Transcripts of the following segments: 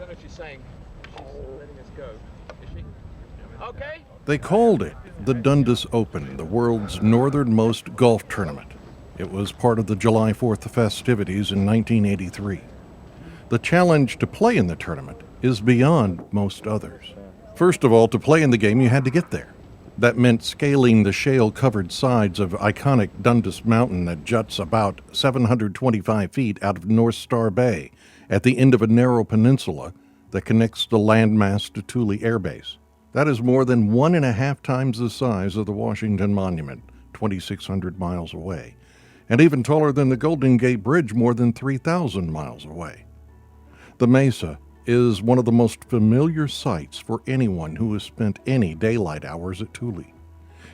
don't know if she's saying she's letting us go. Is she? Okay. They called it the Dundas Open, the world's northernmost golf tournament. It was part of the July 4th festivities in 1983. The challenge to play in the tournament is beyond most others. First of all, to play in the game, you had to get there. That meant scaling the shale-covered sides of iconic Dundas Mountain that juts about 725 feet out of North Star Bay at the end of a narrow peninsula that connects the landmass to Thule Air Base. That is more than 1.5 times the size of the Washington Monument, 2,600 miles away, and even taller than the Golden Gate Bridge, more than 3,000 miles away. The Mesa is one of the most familiar sights for anyone who has spent any daylight hours at Thule.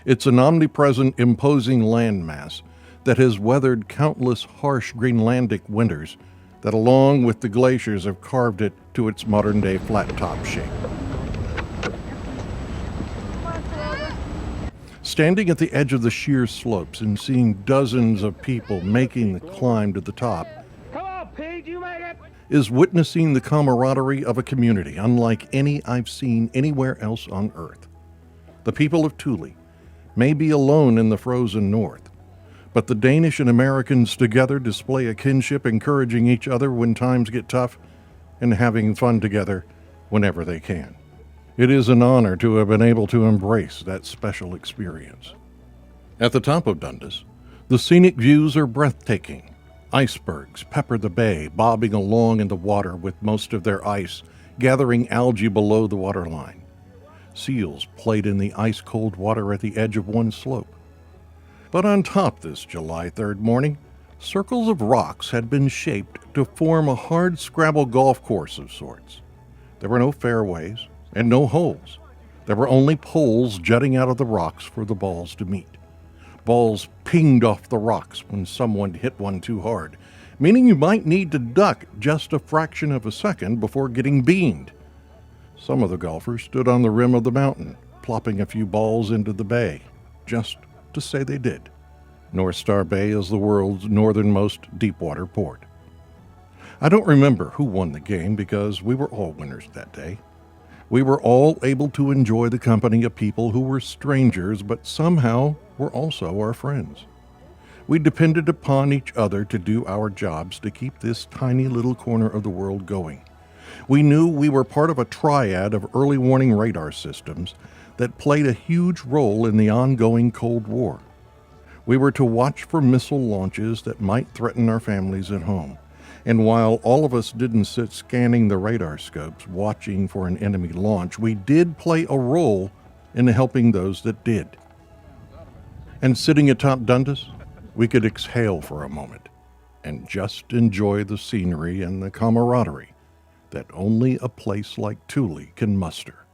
It's an omnipresent, imposing landmass that has weathered countless harsh Greenlandic winters that, along with the glaciers, have carved it to its modern-day flat-top shape. Standing at the edge of the sheer slopes and seeing dozens of people making the climb to the top is witnessing the camaraderie of a community unlike any I've seen anywhere else on Earth. The people of Thule may be alone in the frozen north, but the Danish and Americans together display a kinship, encouraging each other when times get tough and having fun together whenever they can. It is an honor to have been able to embrace that special experience. At the top of Dundas, the scenic views are breathtaking. Icebergs pepper the bay, bobbing along in the water with most of their ice gathering algae below the waterline. Seals played in the ice-cold water at the edge of one slope. But on top this July 3rd morning, circles of rocks had been shaped to form a hard-scrabble golf course of sorts. There were no fairways and no holes. There were only poles jutting out of the rocks for the balls to meet. Balls pinged off the rocks when someone hit one too hard, meaning you might need to duck just a fraction of a second before getting beamed. Some of the golfers stood on the rim of the mountain, plopping a few balls into the bay, just to say they did. North Star Bay is the world's northernmost deepwater port. I don't remember who won the game because we were all winners that day. We were all able to enjoy the company of people who were strangers but somehow were also our friends. We depended upon each other to do our jobs to keep this tiny little corner of the world going. We knew we were part of a triad of early warning radar systems that played a huge role in the ongoing Cold War. We were to watch for missile launches that might threaten our families at home. And while all of us didn't sit scanning the radar scopes watching for an enemy launch, we did play a role in helping those that did. And sitting atop Dundas, we could exhale for a moment and just enjoy the scenery and the camaraderie that only a place like Thule can muster.